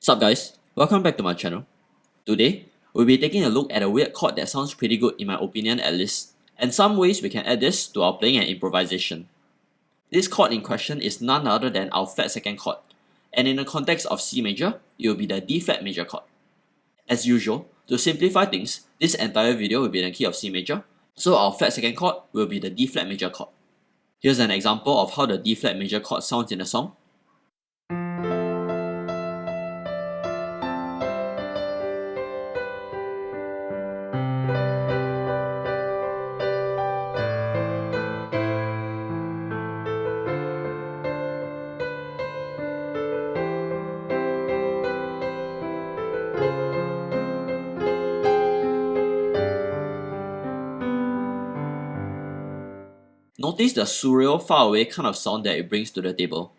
Sup guys, welcome back to my channel. Today, we'll be taking a look at a weird chord that sounds pretty good in my opinion at least, and some ways we can add this to our playing and improvisation. This chord in question is none other than our flat second chord, and in the context of C major, it will be the D flat major chord. As usual, to simplify things, this entire video will be in the key of C major, so our flat second chord will be the D flat major chord. Here's an example of how the D flat major chord sounds in the song. Notice the surreal, faraway kind of sound that it brings to the table.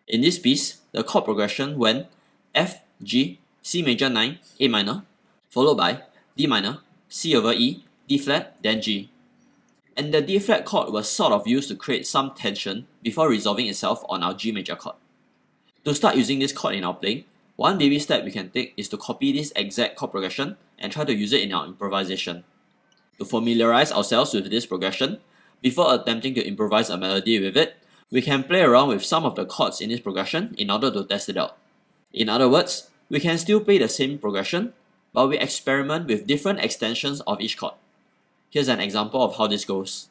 In this piece, the chord progression went F, G, C major 9, A minor, followed by D minor, C over E, D flat, then G. And the D flat chord was sort of used to create some tension before resolving itself on our G major chord. To start using this chord in our playing, one baby step we can take is to copy this exact chord progression and try to use it in our improvisation. To familiarize ourselves with this progression, before attempting to improvise a melody with it, we can play around with some of the chords in this progression in order to test it out. In other words, we can still play the same progression, but we experiment with different extensions of each chord. Here's an example of how this goes.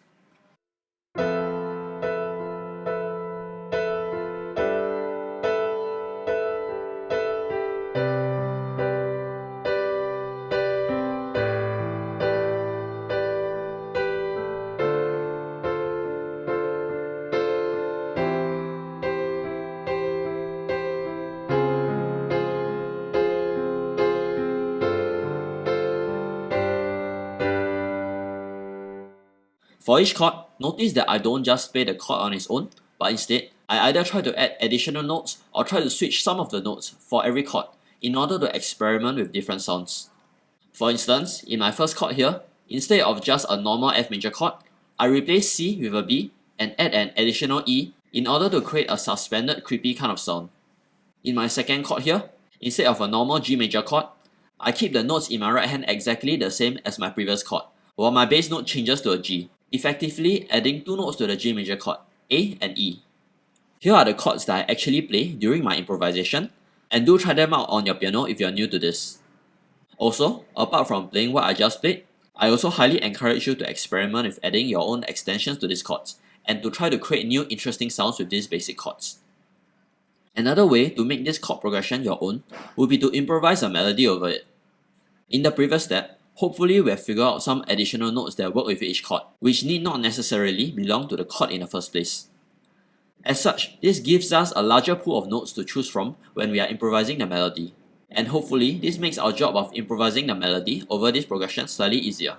For each chord, notice that I don't just play the chord on its own, but instead, I either try to add additional notes or try to switch some of the notes for every chord in order to experiment with different sounds. For instance, in my first chord here, instead of just a normal F major chord, I replace C with a B and add an additional E in order to create a suspended creepy kind of sound. In my second chord here, instead of a normal G major chord, I keep the notes in my right hand exactly the same as my previous chord, while my bass note changes to a G, effectively adding two notes to the G major chord, A and E. Here are the chords that I actually play during my improvisation, and do try them out on your piano if you are new to this. Also, apart from playing what I just played, I also highly encourage you to experiment with adding your own extensions to these chords, and to try to create new interesting sounds with these basic chords. Another way to make this chord progression your own would be to improvise a melody over it. In the previous step, hopefully we have figured out some additional notes that work with each chord, which need not necessarily belong to the chord in the first place. As such, this gives us a larger pool of notes to choose from when we are improvising the melody, and hopefully this makes our job of improvising the melody over this progression slightly easier.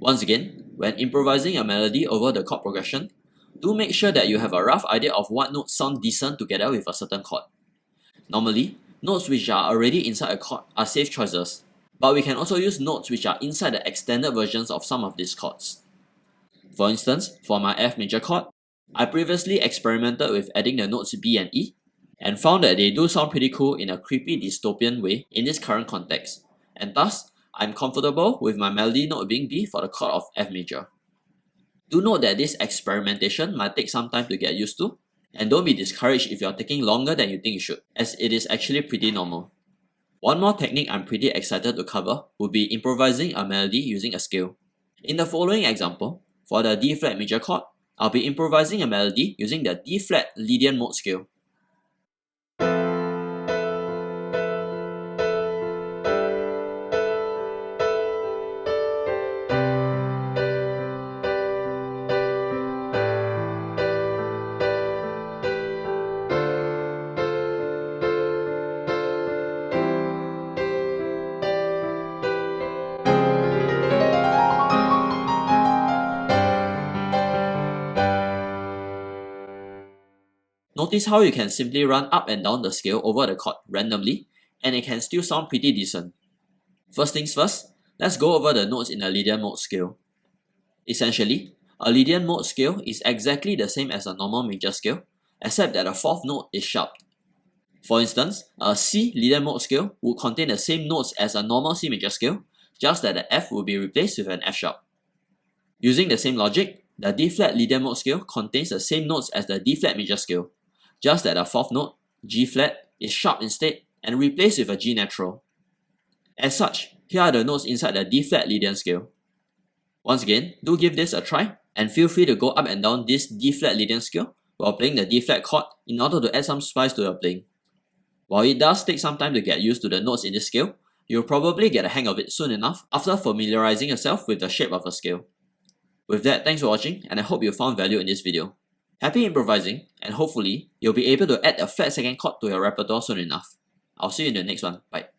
Once again, when improvising a melody over the chord progression, do make sure that you have a rough idea of what notes sound decent together with a certain chord. Normally, notes which are already inside a chord are safe choices, but we can also use notes which are inside the extended versions of some of these chords. For instance, for my F major chord, I previously experimented with adding the notes B and E, and found that they do sound pretty cool in a creepy dystopian way in this current context, and thus, I'm comfortable with my melody note being B for the chord of F major. Do note that this experimentation might take some time to get used to, and don't be discouraged if you're taking longer than you think you should, as it is actually pretty normal. One more technique I'm pretty excited to cover would be improvising a melody using a scale. In the following example, for the D flat major chord, I'll be improvising a melody using the D flat Lydian mode scale. Notice how you can simply run up and down the scale over the chord randomly, and it can still sound pretty decent. First things first, let's go over the notes in a Lydian mode scale. Essentially, a Lydian mode scale is exactly the same as a normal major scale, except that the fourth note is sharped. For instance, a C Lydian mode scale would contain the same notes as a normal C major scale, just that the F will be replaced with an F sharp. Using the same logic, the D flat Lydian mode scale contains the same notes as the D flat major scale, just that the fourth note, G flat, is sharp instead and replaced with a G natural. As such, here are the notes inside the D flat Lydian scale. Once again, do give this a try and feel free to go up and down this D flat Lydian scale while playing the D flat chord in order to add some spice to your playing. While it does take some time to get used to the notes in this scale, you'll probably get a hang of it soon enough after familiarizing yourself with the shape of the scale. With that, thanks for watching, and I hope you found value in this video. Happy improvising, and hopefully, you'll be able to add a flat second chord to your repertoire soon enough. I'll see you in the next one. Bye.